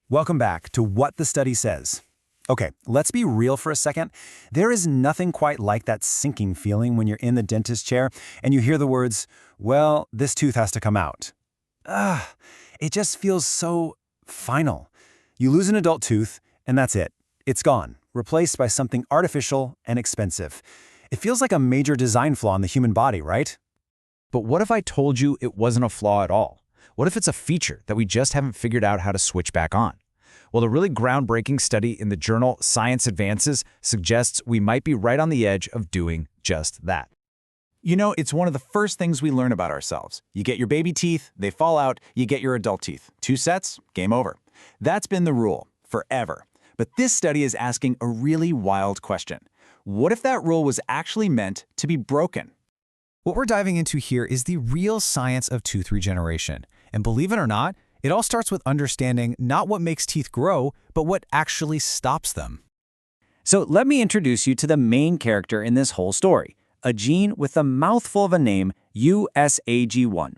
Welcome back to What the Study Says. Okay, let's be real for a second. There is nothing quite like that sinking feeling when you're in the dentist chair and you hear the words, well, this tooth has to come out. It just feels so final. You lose an adult tooth, and that's it. It's gone, replaced by something artificial and expensive. It feels like a major design flaw in the human body, right? But what if I told you it wasn't a flaw at all? What if it's a feature that we just haven't figured out how to switch back on? Well, a really groundbreaking study in the journal Science Advances suggests we might be right on the edge of doing just that. You know, it's one of the first things we learn about ourselves. You get your baby teeth, they fall out, you get your adult teeth. 2 sets, game over. That's been the rule, forever. But this study is asking a really wild question. What if that rule was actually meant to be broken? What we're diving into here is the real science of tooth regeneration. And believe it or not, it all starts with understanding not what makes teeth grow, but what actually stops them. So let me introduce you to the main character in this whole story, a gene with a mouthful of a name, USAG1.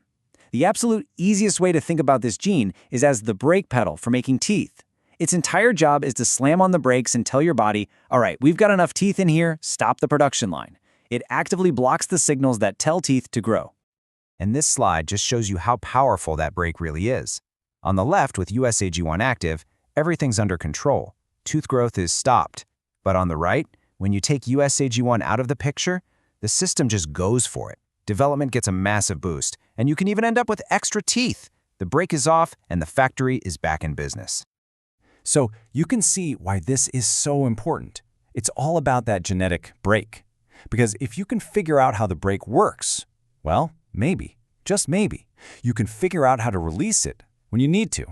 The absolute easiest way to think about this gene is as the brake pedal for making teeth. Its entire job is to slam on the brakes and tell your body, all right, we've got enough teeth in here, stop the production line. It actively blocks the signals that tell teeth to grow. And this slide just shows you how powerful that brake really is. On the left, with USAG1 active, everything's under control. Tooth growth is stopped. But on the right, when you take USAG1 out of the picture, the system just goes for it. Development gets a massive boost, and you can even end up with extra teeth. The brake is off, and the factory is back in business. So you can see why this is so important. It's all about that genetic brake. Because if you can figure out how the brake works, well, maybe, just maybe, you can figure out how to release it when you need to.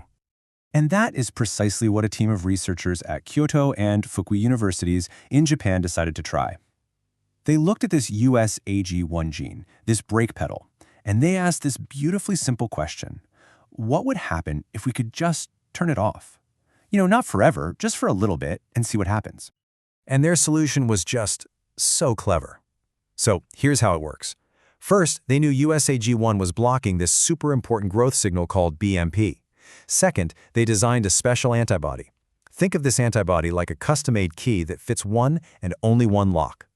And that is precisely what a team of researchers at Kyoto and Fukui universities in Japan decided to try. They looked at this USAG1 gene, this brake pedal, and they asked this beautifully simple question. What would happen if we could just turn it off? You know, not forever, just for a little bit, and see what happens. And their solution was just so clever. So here's how it works. First, they knew USAG1 was blocking this super important growth signal called BMP. Second, they designed a special antibody. Think of this antibody like a custom-made key that fits one and only one lock.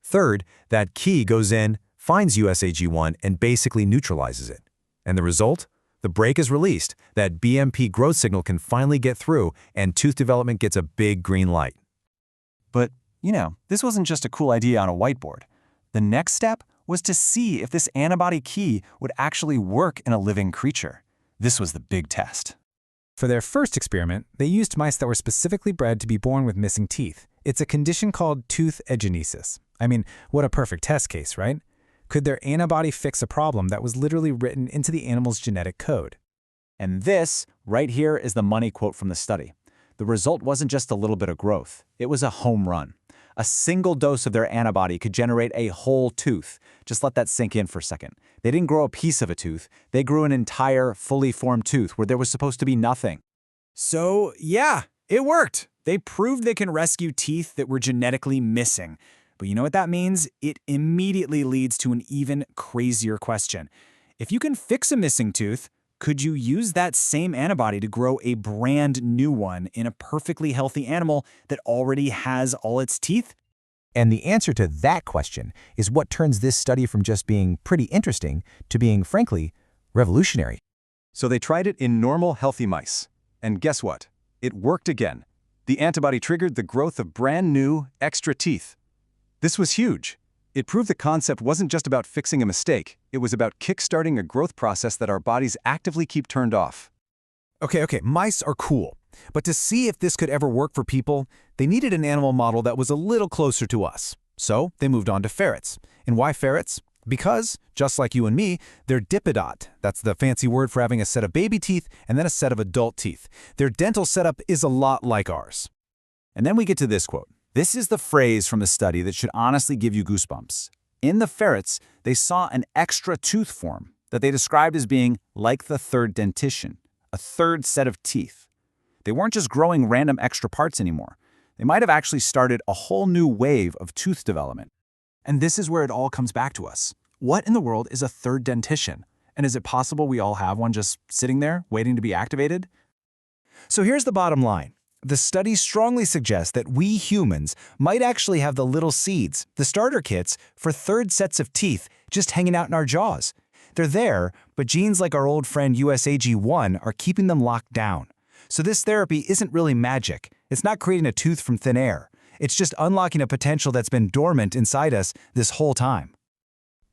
Third, that key goes in, finds USAG1, and basically neutralizes it. And the result? The brake is released, that BMP growth signal can finally get through, and tooth development gets a big green light. But, you know, this wasn't just a cool idea on a whiteboard. The next step was to see if this antibody key would actually work in a living creature. This was the big test. For their first experiment, they used mice that were specifically bred to be born with missing teeth. It's a condition called tooth agenesis. I mean, what a perfect test case, right? Could their antibody fix a problem that was literally written into the animal's genetic code? And this, right here, is the money quote from the study. The result wasn't just a little bit of growth. It was a home run. A single dose of their antibody could generate a whole tooth. Just let that sink in for a second. They didn't grow a piece of a tooth. They grew an entire, fully formed tooth where there was supposed to be nothing. So, yeah, it worked. They proved they can rescue teeth that were genetically missing. But you know what that means? It immediately leads to an even crazier question. If you can fix a missing tooth, could you use that same antibody to grow a brand new one in a perfectly healthy animal that already has all its teeth? And the answer to that question is what turns this study from just being pretty interesting to being, frankly, revolutionary. So they tried it in normal, healthy mice. And guess what? It worked again. The antibody triggered the growth of brand new, extra teeth. This was huge. It proved the concept wasn't just about fixing a mistake. It was about kickstarting a growth process that our bodies actively keep turned off. Okay, mice are cool. But to see if this could ever work for people, they needed an animal model that was a little closer to us. So they moved on to ferrets. And why ferrets? Because, just like you and me, they're diphyodont. That's the fancy word for having a set of baby teeth and then a set of adult teeth. Their dental setup is a lot like ours. And then we get to this quote. This is the phrase from the study that should honestly give you goosebumps. In the ferrets, they saw an extra tooth form that they described as being like the third dentition, a third set of teeth. They weren't just growing random extra parts anymore. They might have actually started a whole new wave of tooth development. And this is where it all comes back to us. What in the world is a third dentition? And is it possible we all have one just sitting there, waiting to be activated? So here's the bottom line. The study strongly suggests that we humans might actually have the little seeds, the starter kits, for third sets of teeth just hanging out in our jaws. They're there, but genes like our old friend USAG1 are keeping them locked down. So this therapy isn't really magic. It's not creating a tooth from thin air. It's just unlocking a potential that's been dormant inside us this whole time.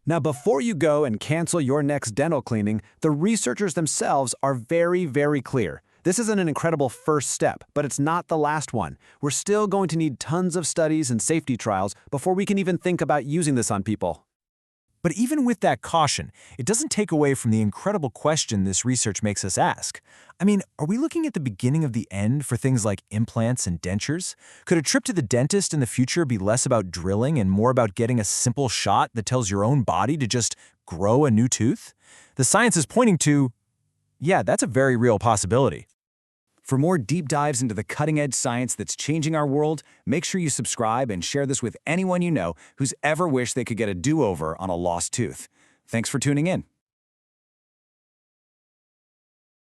Now, before you go and cancel your next dental cleaning, the researchers themselves are very, very clear. This isn't an incredible first step, but it's not the last one. We're still going to need tons of studies and safety trials before we can even think about using this on people. But even with that caution, it doesn't take away from the incredible question this research makes us ask. I mean, are we looking at the beginning of the end for things like implants and dentures? Could a trip to the dentist in the future be less about drilling and more about getting a simple shot that tells your own body to just grow a new tooth? The science is pointing to, yeah, that's a very real possibility. For more deep dives into the cutting-edge science that's changing our world, make sure you subscribe and share this with anyone you know who's ever wished they could get a do-over on a lost tooth. Thanks for tuning in.